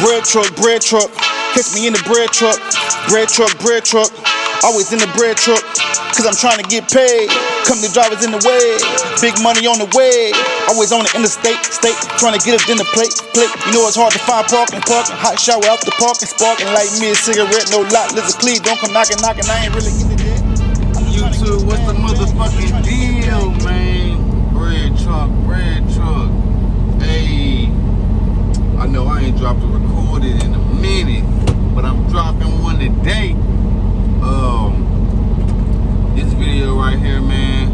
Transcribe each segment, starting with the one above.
bread truck. Catch me in the bread truck. Always in the bread truck, cause I'm trying to get paid. Company drivers in the way, big money on the way. Always on the interstate, trying to get up in the plate. You know it's hard to find parking. Hot shower out the parking, sparking like me a cigarette, no lot. Listen, please don't come knocking. I ain't really into that. YouTube, what's the motherfucking deal, man? Bread truck. Hey, I know I ain't dropped a recorded in a minute, but I'm dropping one today. This video right here, man,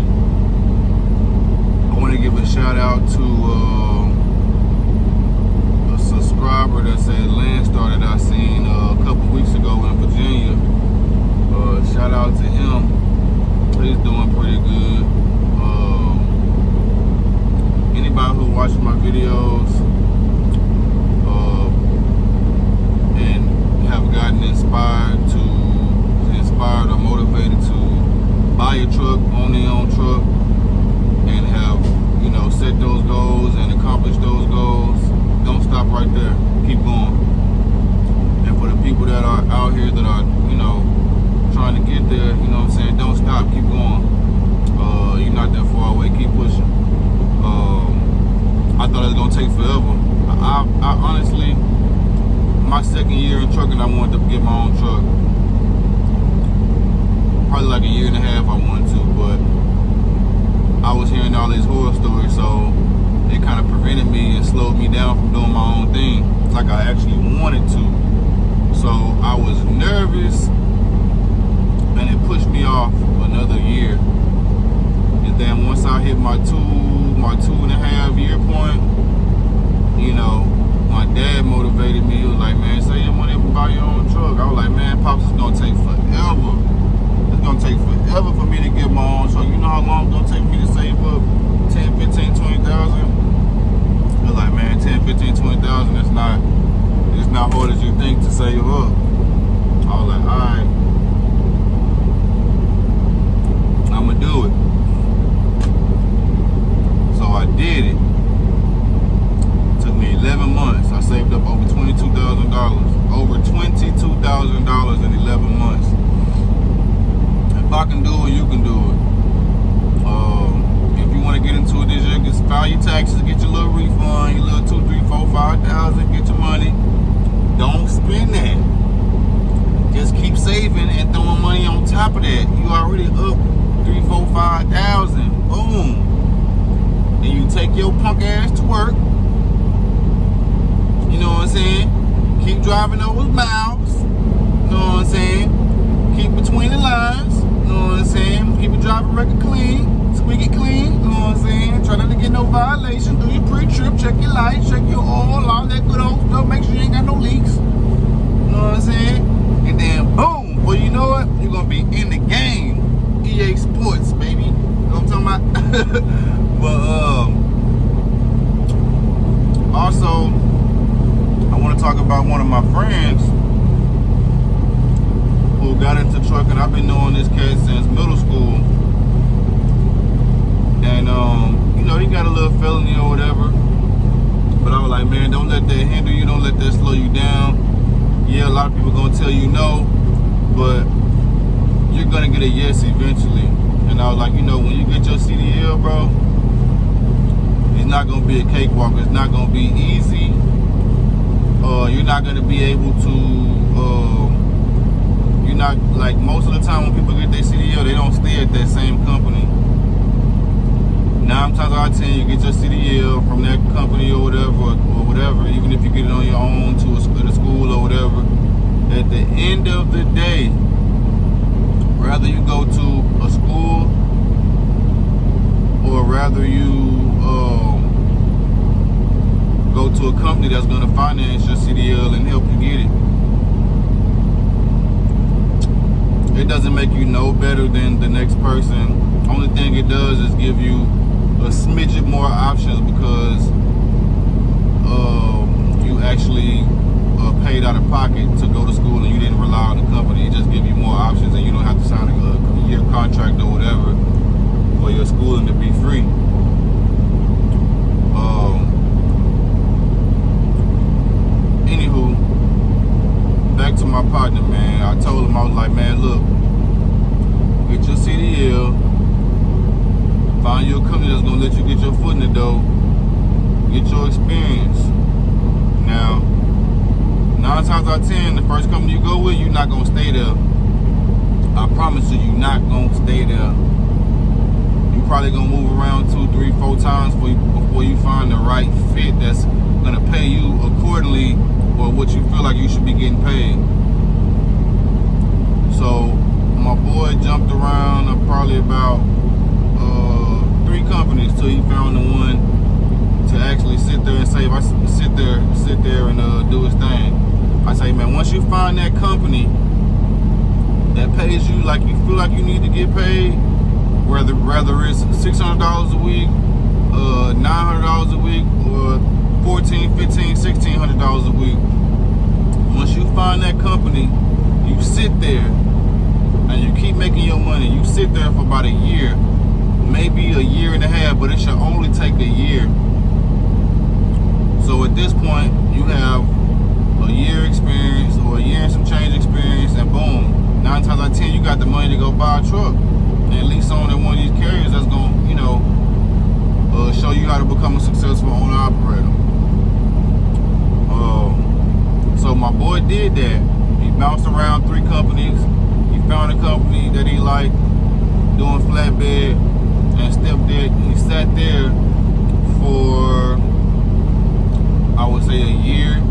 I want to give a shout out to a subscriber that said Landstar that I seen a couple weeks ago in Virginia. Shout out to him. He's doing pretty good. Anybody who watches my videos and have gotten inspired or motivated to buy a truck, own their own truck, and have, you know, set those goals and accomplish those goals, don't stop right there. Keep going. And for the people that are out here that are, you know, trying to get there, you know what I'm saying, don't stop, keep going. You're not that far away, keep pushing. I thought it was gonna take forever. I honestly, my second year in trucking, I wanted to get my own truck. Probably like a year and a half I wanted to, but I was hearing all these horror stories, so it kind of prevented me and slowed me down from doing my own thing like I actually wanted to. So I was nervous, and it pushed me off another year. And then once I hit my 2.5 year point, you know, my dad motivated me. He was like, man, save your money up and buy your own truck. I was like, man, Pops, it's gonna take forever. It's gonna take forever for me to get my own truck. You know how long it's gonna take me to save up 10, 15, 20,000? I was like, man, 10, 15, 20,000, it's not hard as you think to save up. I was like, alright, I'ma do it. So I did it. It took me 11 months. I saved up over $22,000. Over $22,000 in 11 months. If I can do it, you can do it. If you want to get into it this year, just file your taxes, get your little refund, your little 2, 3, 4, 5,000, get your money. Don't spend that. Just keep saving and throwing money on top of that. You already up 3, 4, 5,000. Boom. And you take your punk ass to work. You know what I'm saying? Keep driving those miles. You know what I'm saying? Keep between the lines. You know what I'm saying? Keep your driving record clean. Squeak it clean. You know what I'm saying? Try not to get no violation. Do your pre-trip. Check your lights. Check your oil. All that good old stuff. Make sure you ain't got no leaks. You know what I'm saying? And then boom. Well, you know what? You're going to be in the game. EA Sports, baby. You know what I'm talking about? But also, I want to talk about one of my friends who got into trucking. I've been knowing this cat since middle school, and you know, he got a little felony or whatever. But I was like, man, don't let that hinder you. Don't let that slow you down. Yeah, a lot of people gonna tell you no, but you're gonna get a yes eventually. And I was like, you know, when you get your CDL, bro, it's not gonna be a cakewalk. It's not gonna be easy. You're not gonna be able to. You're not, like, most of the time when people get their CDL, they don't stay at that same company. 9 times out of 10, you get your CDL from that company or whatever. Even if you get it on your own to a school or whatever. At the end of the day, rather you go to a school or rather you go to a company that's going to finance your CDL and help you get it. It doesn't make you no better than the next person. Only thing it does is give you a smidget more options because you actually paid out of pocket to go to school and you didn't rely on the company. It just gives you more options and you don't have to sign a year contract or whatever for your schooling to be free. Anywho, my partner, man. I told him, I was like, man, look, get your CDL, find you a company that's gonna let you get your foot in the door, get your experience. Now, 9 times out of 10, the first company you go with, you're not gonna stay there. I promise you, you're not gonna stay there. You probably gonna move around 2, 3, 4 times before you find the right fit that's gonna pay you accordingly or what you feel like you should be getting paid. So my boy jumped around probably about 3 companies till he found the one to actually sit there and save. I sit there and do his thing. I say, man, once you find that company that pays you like you feel like you need to get paid, whether it's $600 a week, $900 a week, or $1,400, $1,500, $1,600 a week. Once you find that company, you sit there and you keep making your money. You sit there for about a year, maybe a year and a half, but it should only take a year. So at this point, you have a year experience or a year and some change experience, and boom, 9 times out of 10, you got the money to go buy a truck. And at least on one of these carriers that's gonna, show you how to become a successful owner operator. So my boy did that. He bounced around 3 companies. He found a company that he liked doing flatbed and stepped there. He sat there for, I would say, a year.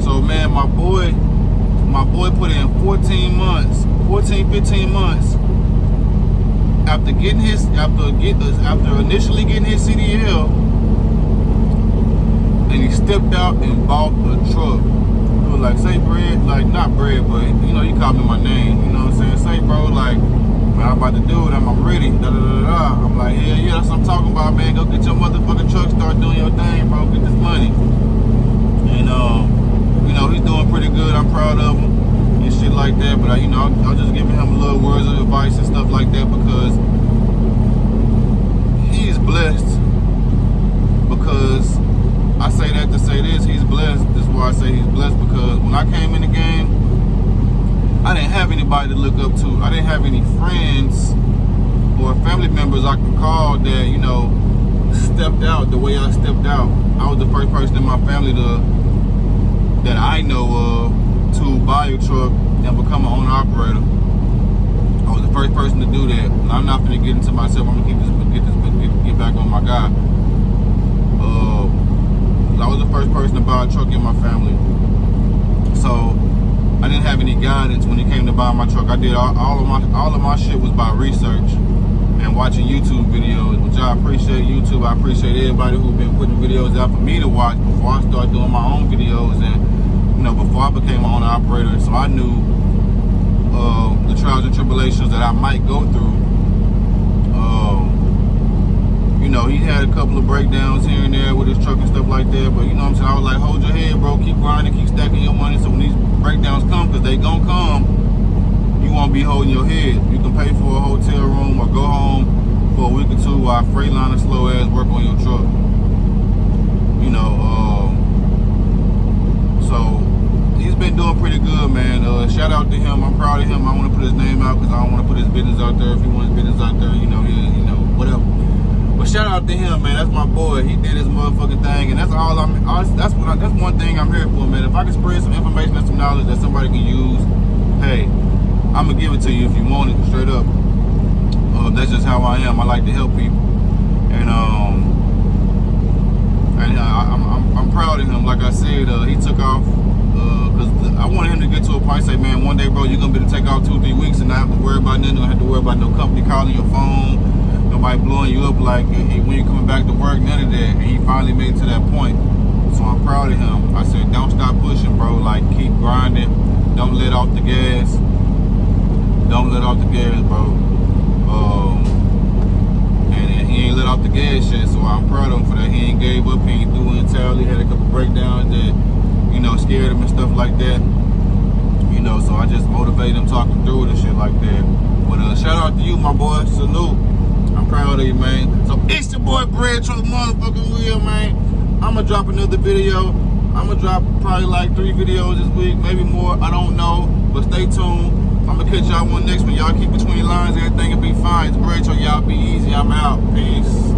So man, my boy put in 15 months after initially getting his CDL, and he stepped out and bought a truck. It was like, say bread, like not bread, but you called me my name, you know what I'm saying? Say bro, like, man, I'm about to do it, I'm ready, da da da da. I'm like, yeah, that's what I'm talking about, man. Go get your motherfucking truck, start doing your thing, bro, get this money. And he's doing pretty good, I'm proud of him and shit like that, but I'll just giving him a little words of advice and stuff like that, because he's blessed. Because I say that to say this, he's blessed. This is why I say he's blessed, because when I came in the game, I didn't have anybody to look up to. I didn't have any friends or family members I could call that, stepped out the way I stepped out. I was the first person in my family that I know of to buy a truck and become an owner operator. I was the first person to do that. And I'm not gonna get into myself. I'm gonna get back on my guy. I was the first person to buy a truck in my family. So I didn't have any guidance when it came to buying my truck. I did all of my shit was by research and watching YouTube videos, which I appreciate YouTube. I appreciate everybody who's been putting videos out for me to watch before I started doing my own videos, and before I became an owner operator. So I knew the trials and tribulations that I might go through. He had a couple of breakdowns here and there with his truck and stuff like that, but you know what I'm saying, I was like, hold your head, bro, keep grinding, keep stacking your money, so when these breakdowns come, because they gonna come, you won't be holding your head. You can pay for a hotel room or go home for a week or 2 while Freightliner slow ass work on your truck. So he's been doing pretty good, man. Shout out to him. I'm proud of him. I want to put his name out because I don't want to put his business out there. If he wants his business out there, whatever. But shout out to him, man. That's my boy. He did his motherfucking thing, and that's all that's one thing I'm here for, man. If I can spread some information and some knowledge that somebody can use, hey, I'm gonna give it to you if you want it, straight up. That's just how I am. I like to help people, and I'm proud of him. Like I said, he took off because I wanted him to get to a point, say, man, one day, bro, you're gonna be able to take off 2-3 weeks and not have to worry about nothing. Don't have to worry about no company calling your phone, nobody blowing you up like when you're coming back to work, none of that. And he finally made it to that point. So I'm proud of him. I said, don't stop pushing, bro. Like, keep grinding. Don't let off the gas. Don't let off the gas, bro. And he ain't let off the gas yet, so I'm proud of him for that. He ain't gave up, he ain't threw in the towel. He had a couple breakdowns that, scared him and stuff like that. So I just motivated him, talking through it and shit like that. But shout out to you, my boy. Salute. I'm proud of you, man. So it's your boy Bread from the motherfucking wheel, man. I'm gonna drop another video. I'm gonna drop probably like 3 videos this week, maybe more, I don't know. But stay tuned. I'm gonna catch y'all one next one. Y'all keep between the lines, everything will be fine. It's great, so y'all be easy. I'm out. Peace.